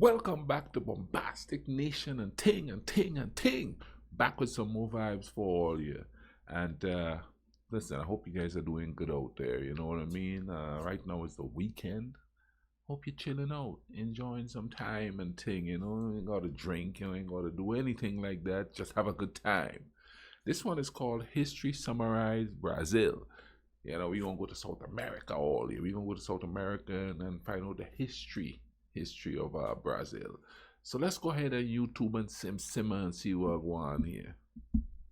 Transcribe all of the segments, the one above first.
Welcome back to Bombastic Nation and Ting and Ting and Ting. Back with some more vibes for all you. And listen, I hope you guys are doing good out there. You know what I mean? Right now is the weekend. Hope you're chilling out, enjoying some time and Ting. You ain't got to drink, you ain't got to do anything like that. Just have a good time. This one is called History Summarized Brazil. We're going to go to South America all year. We're going to go to South America and then find out the history of Brazil. So let's go ahead and YouTube and simmer and see what go on here.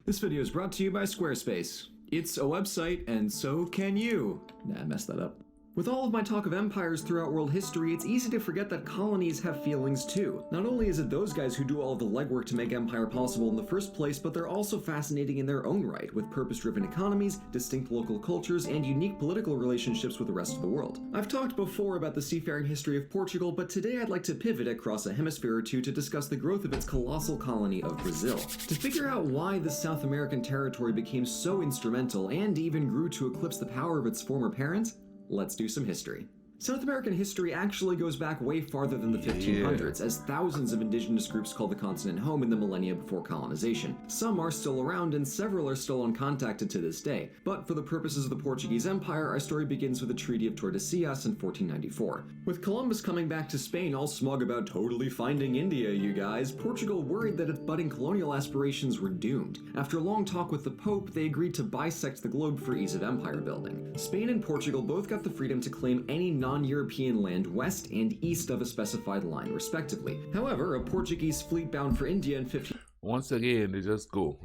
This video is brought to you by Squarespace. It's a website, and so can you. Nah, I messed that up. With all of my talk of empires throughout world history, it's easy to forget that colonies have feelings too. Not only is it those guys who do all of the legwork to make empire possible in the first place, but they're also fascinating in their own right, with purpose-driven economies, distinct local cultures, and unique political relationships with the rest of the world. I've talked before about the seafaring history of Portugal, but today I'd like to pivot across a hemisphere or two to discuss the growth of its colossal colony of Brazil. To figure out why this South American territory became so instrumental and even grew to eclipse the power of its former parent, let's do some history. South American history actually goes back way farther than the 1500s, as thousands of indigenous groups call the continent home in the millennia before colonization. Some are still around and several are still uncontacted to this day, but for the purposes of the Portuguese Empire, our story begins with the Treaty of Tordesillas in 1494. With Columbus coming back to Spain all smug about totally finding India, you guys, Portugal worried that its budding colonial aspirations were doomed. After a long talk with the Pope, they agreed to bisect the globe for ease of empire building. Spain and Portugal both got the freedom to claim any non-European land west and east of a specified line, respectively. However, a Portuguese fleet bound for India in 15... Once again, they just go,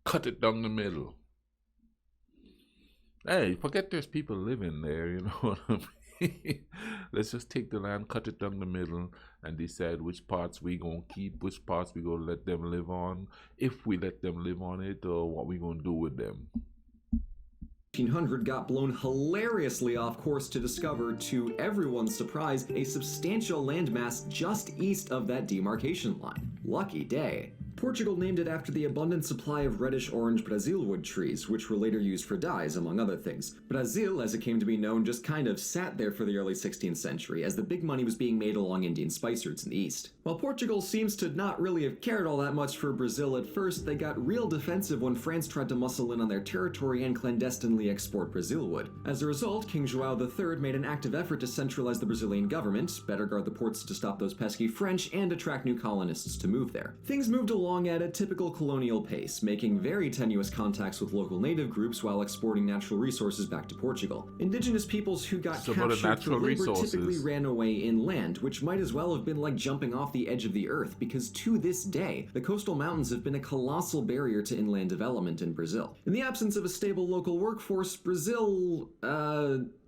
cut it down the middle. Hey, forget there's people living there, you know what I mean? Let's just take the land, cut it down the middle, and decide which parts we gonna keep, which parts we gonna let them live on, if we let them live on it, or what we gonna do with them. 1500 got blown hilariously off course to discover, to everyone's surprise, a substantial landmass just east of that demarcation line. Lucky day. Portugal named it after the abundant supply of reddish-orange Brazilwood trees, which were later used for dyes, among other things. Brazil, as it came to be known, just kind of sat there for the early 16th century, as the big money was being made along Indian spice routes in the east. While Portugal seems to not really have cared all that much for Brazil at first, they got real defensive when France tried to muscle in on their territory and clandestinely export Brazilwood. As a result, King João III made an active effort to centralize the Brazilian government, better guard the ports to stop those pesky French, and attract new colonists to move there. Things moved along at a typical colonial pace, making very tenuous contacts with local native groups while exporting natural resources back to Portugal. Indigenous peoples who got captured for labor typically ran away inland, which might as well have been like jumping off the edge of the earth, because to this day, the coastal mountains have been a colossal barrier to inland development in Brazil. In the absence of a stable local workforce, Brazil,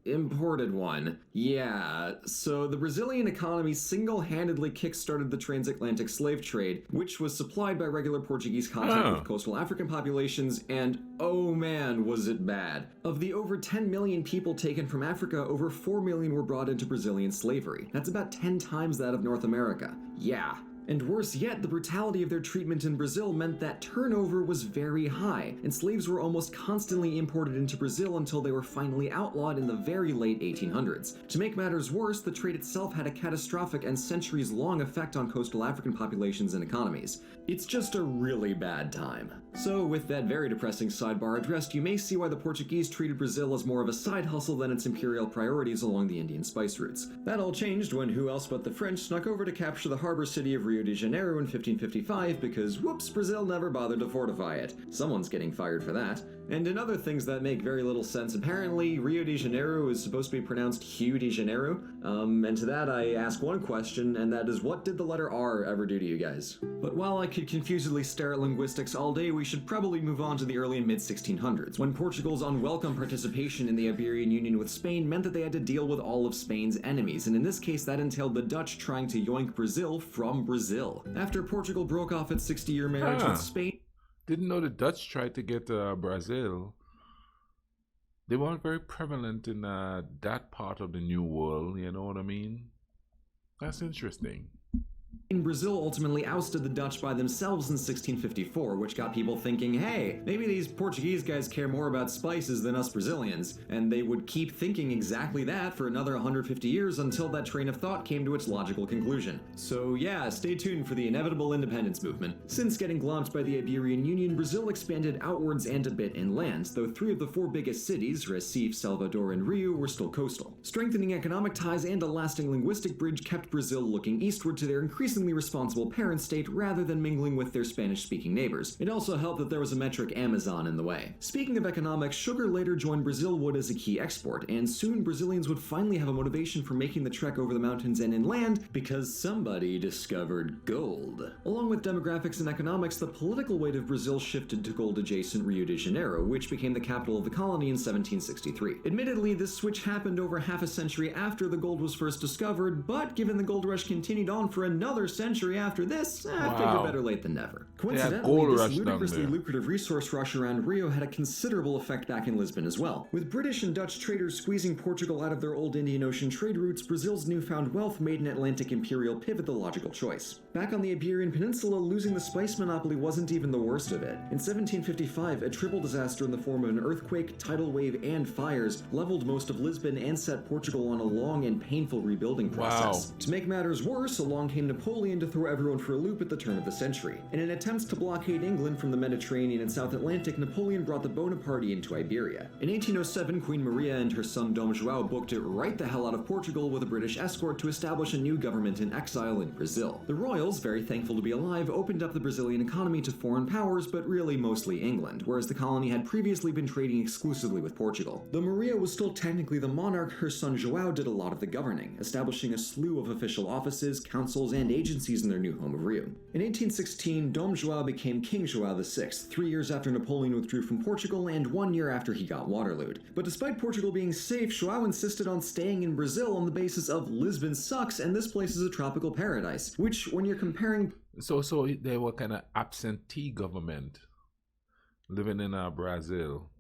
imported one. Yeah, so the Brazilian economy single-handedly kick-started the transatlantic slave trade, which was supplied by regular Portuguese contact with coastal African populations, and oh man, was it bad. Of the over 10 million people taken from Africa, over 4 million were brought into Brazilian slavery. That's about 10 times that of North America. Yeah. And worse yet, the brutality of their treatment in Brazil meant that turnover was very high, and slaves were almost constantly imported into Brazil until they were finally outlawed in the very late 1800s. To make matters worse, the trade itself had a catastrophic and centuries-long effect on coastal African populations and economies. It's just a really bad time. So, with that very depressing sidebar addressed, you may see why the Portuguese treated Brazil as more of a side hustle than its imperial priorities along the Indian spice routes. That all changed when who else but the French snuck over to capture the harbor city of Rio de Janeiro in 1555 because, whoops, Brazil never bothered to fortify it. Someone's getting fired for that. And in other things that make very little sense, apparently Rio de Janeiro is supposed to be pronounced Hugh de Janeiro. And to that I ask one question, and that is, what did the letter R ever do to you guys? But while I could confusedly stare at linguistics all day, we should probably move on to the early and mid-1600s, when Portugal's unwelcome participation in the Iberian Union with Spain meant that they had to deal with all of Spain's enemies, and in this case that entailed the Dutch trying to yoink Brazil from Brazil. After Portugal broke off its 60-year marriage with Spain... Didn't know the Dutch tried to get Brazil. They weren't very prevalent in that part of the New World, you know what I mean? That's interesting. Brazil ultimately ousted the Dutch by themselves in 1654, which got people thinking, hey, maybe these Portuguese guys care more about spices than us Brazilians, and they would keep thinking exactly that for another 150 years until that train of thought came to its logical conclusion. So yeah, stay tuned for the inevitable independence movement. Since getting glomped by the Iberian Union, Brazil expanded outwards and a bit inland, though 3 of the 4 biggest cities, Recife, Salvador, and Rio, were still coastal. Strengthening economic ties and a lasting linguistic bridge kept Brazil looking eastward to their increasingly responsible parent state rather than mingling with their Spanish-speaking neighbors. It also helped that there was a metric Amazon in the way. Speaking of economics, sugar later joined Brazil wood as a key export, and soon Brazilians would finally have a motivation for making the trek over the mountains and inland because somebody discovered gold. Along with demographics and economics, the political weight of Brazil shifted to gold-adjacent Rio de Janeiro, which became the capital of the colony in 1763. Admittedly, this switch happened over half a century after the gold was first discovered, but given the gold rush continued on for another century after this, I figure better late than never. Coincidentally, this ludicrously lucrative resource rush around Rio had a considerable effect back in Lisbon as well. With British and Dutch traders squeezing Portugal out of their old Indian Ocean trade routes, Brazil's newfound wealth made an Atlantic imperial pivot the logical choice. Back on the Iberian Peninsula, losing the spice monopoly wasn't even the worst of it. In 1755, a triple disaster in the form of an earthquake, tidal wave, and fires leveled most of Lisbon and set Portugal on a long and painful rebuilding process. To make matters worse, along came Napoleon to throw everyone for a loop at the turn of the century. In an attempt to blockade England from the Mediterranean and South Atlantic, Napoleon brought the Bonaparte into Iberia. In 1807, Queen Maria and her son Dom João booked it right the hell out of Portugal with a British escort to establish a new government in exile in Brazil. The royals, very thankful to be alive, opened up the Brazilian economy to foreign powers, but really mostly England, whereas the colony had previously been trading exclusively with Portugal. Though Maria was still technically the monarch, her son João did a lot of the governing, establishing a slew of official offices, councils, and agencies in their new home of Rio. In 1816, Dom João became King João VI, 3 years after Napoleon withdrew from Portugal and 1 year after he got Waterlooed. But despite Portugal being safe, João insisted on staying in Brazil on the basis of Lisbon sucks and this place is a tropical paradise, which when you're comparing... So they were kind of absentee government living in Brazil.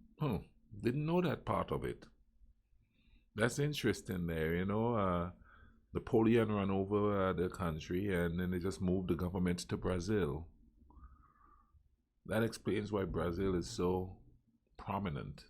Didn't know that part of it. That's interesting there, you know. Napoleon ran over the country and then they just moved the government to Brazil. That explains why Brazil is so prominent.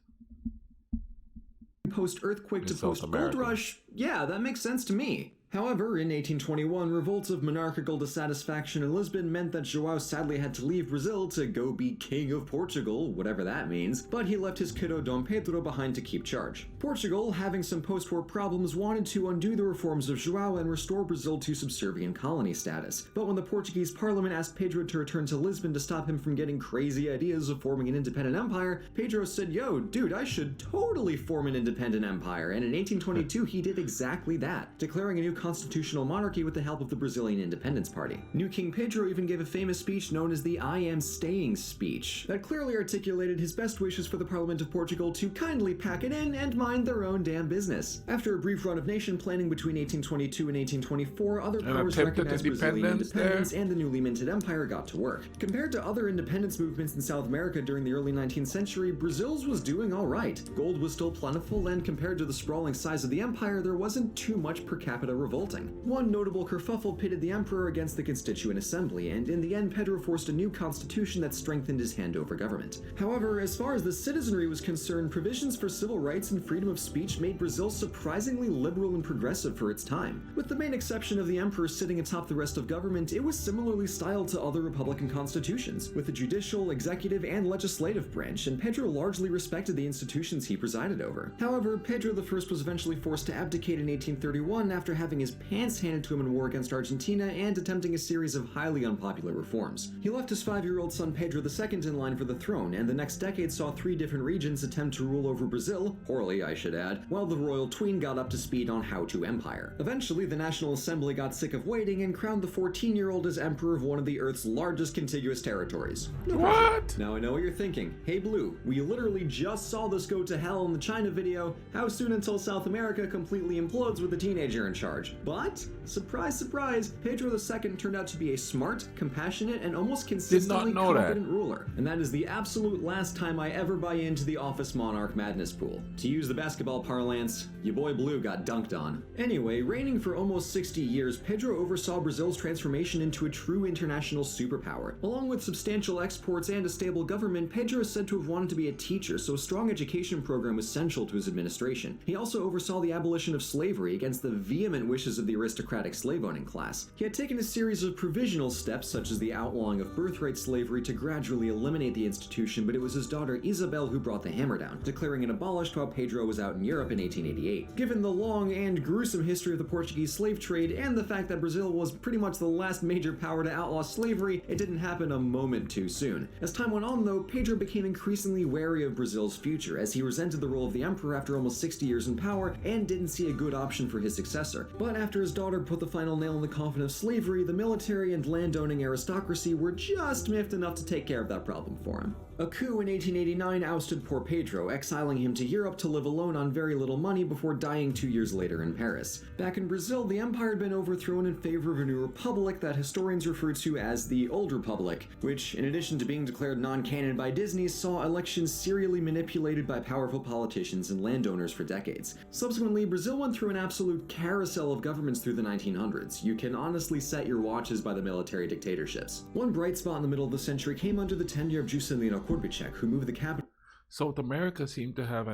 Post-earthquake to post-gold rush, yeah, that makes sense to me. However, in 1821, revolts of monarchical dissatisfaction in Lisbon meant that João sadly had to leave Brazil to go be King of Portugal, whatever that means, but he left his kiddo Dom Pedro behind to keep charge. Portugal, having some post-war problems, wanted to undo the reforms of João and restore Brazil to subservient colony status. But when the Portuguese parliament asked Pedro to return to Lisbon to stop him from getting crazy ideas of forming an independent empire, Pedro said, yo, dude, I should totally form an independent empire, and in 1822 he did exactly that, declaring a new constitutional monarchy with the help of the Brazilian Independence Party. New King Pedro even gave a famous speech known as the I Am Staying speech that clearly articulated his best wishes for the Parliament of Portugal to kindly pack it in and mind their own damn business. After a brief run of nation planning between 1822 and 1824, other powers recognized Brazilian independence and the newly minted empire got to work. Compared to other independence movements in South America during the early 19th century, Brazil's was doing alright. Gold was still plentiful, and compared to the sprawling size of the empire, there wasn't too much per capita revolting. One notable kerfuffle pitted the emperor against the Constituent Assembly, and in the end Pedro forced a new constitution that strengthened his hand over government. However, as far as the citizenry was concerned, provisions for civil rights and freedom of speech made Brazil surprisingly liberal and progressive for its time. With the main exception of the emperor sitting atop the rest of government, it was similarly styled to other republican constitutions, with a judicial, executive, and legislative branch, and Pedro largely respected the institutions he presided over. However, Pedro I was eventually forced to abdicate in 1831 after having his pants handed to him in war against Argentina and attempting a series of highly unpopular reforms. He left his 5-year-old son Pedro II in line for the throne, and the next decade saw 3 different regions attempt to rule over Brazil, poorly I should add, while the royal tween got up to speed on how to empire. Eventually, the National Assembly got sick of waiting and crowned the 14-year-old as emperor of one of the Earth's largest contiguous territories. What? Now I know what you're thinking. Hey Blue, we literally just saw this go to hell in the China video. How soon until South America completely implodes with a teenager in charge? charge. But, surprise, surprise, Pedro II turned out to be a smart, compassionate, and almost consistently know that. competent ruler. And that is the absolute last time I ever buy into the office monarch madness pool. To use the basketball parlance, your boy Blue got dunked on. Anyway, reigning for almost 60 years, Pedro oversaw Brazil's transformation into a true international superpower. Along with substantial exports and a stable government, Pedro is said to have wanted to be a teacher, so a strong education program was central to his administration. He also oversaw the abolition of slavery against the vehement wishes of the aristocratic slave-owning class. He had taken a series of provisional steps, such as the outlawing of birthright slavery, to gradually eliminate the institution, but it was his daughter Isabel who brought the hammer down, declaring it abolished while Pedro was out in Europe in 1888. Given the long and gruesome history of the Portuguese slave trade and the fact that Brazil was pretty much the last major power to outlaw slavery, it didn't happen a moment too soon. As time went on though, Pedro became increasingly wary of Brazil's future, as he resented the role of the emperor after almost 60 years in power and didn't see a good option for his successor. But after his daughter put the final nail in the coffin of slavery, the military and landowning aristocracy were just miffed enough to take care of that problem for him. A coup in 1889 ousted poor Pedro, exiling him to Europe to live alone on very little money before dying 2 years later in Paris. Back in Brazil, the empire had been overthrown in favor of a new republic that historians refer to as the Old Republic, which, in addition to being declared non-canon by Disney, saw elections serially manipulated by powerful politicians and landowners for decades. Subsequently, Brazil went through an absolute carousel of governments through the 1900s. You can honestly set your watches by the military dictatorships. One bright spot in the middle of the century came under the tenure of Juscelino Kubitschek, who moved the capital. South America seemed to have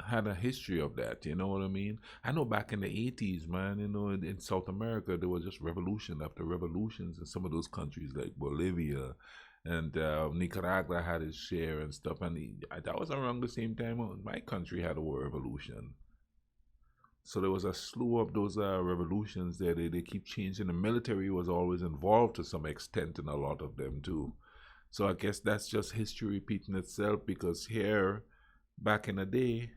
had a history of that, you know what I mean? I know back in the 80s, man, you know, in South America, there was just revolution after revolutions in some of those countries like Bolivia and Nicaragua had its share and stuff. And that was around the same time my country had a revolution. So there was a slew of those revolutions there. They keep changing. The military was always involved to some extent in a lot of them too. So I guess that's just history repeating itself, because here, back in the day,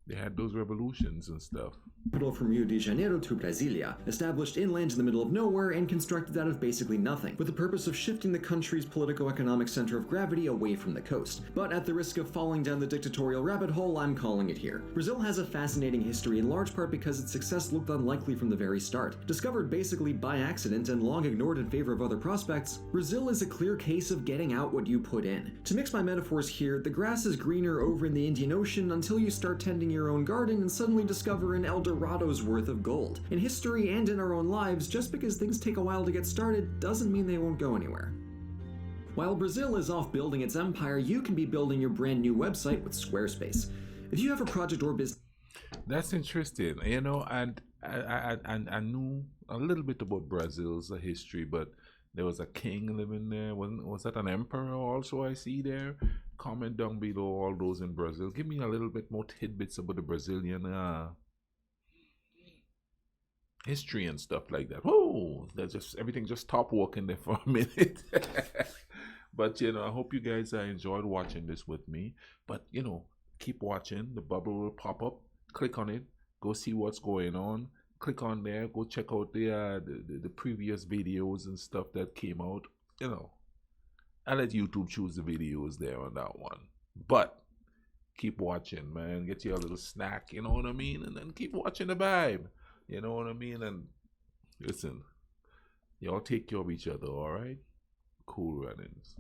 they had those revolutions and stuff. From Rio de Janeiro to Brasilia, established inland in the middle of nowhere and constructed out of basically nothing, with the purpose of shifting the country's politico-economic center of gravity away from the coast. But at the risk of falling down the dictatorial rabbit hole, I'm calling it here. Brazil has a fascinating history, in large part because its success looked unlikely from the very start. Discovered basically by accident and long ignored in favor of other prospects, Brazil is a clear case of getting out what you put in. To mix my metaphors here, the grass is greener over in the Indian Ocean until you start tending your own garden and suddenly discover an El Dorado's worth of gold. In history and in our own lives, just because things take a while to get started doesn't mean they won't go anywhere. While Brazil is off building its empire, you can be building your brand new website with Squarespace. If you have a project or business... That's interesting, you know, and I knew a little bit about Brazil's history, but there was a king living there. Was that an emperor also I see there? Comment down below, all those in Brazil. Give me a little bit more tidbits about the Brazilian history and stuff like that. Whoa, that's just everything just stopped working there for a minute. But you know, I hope you guys enjoyed watching this with me. But you know, keep watching. The bubble will pop up. Click on it. Go see what's going on. Click on there. Go check out the previous videos and stuff that came out. You know, I let YouTube choose the videos there on that one. But keep watching, man. Get you a little snack, you know what I mean? And then keep watching the vibe. You know what I mean? And listen, y'all take care of each other, all right? Cool runnings.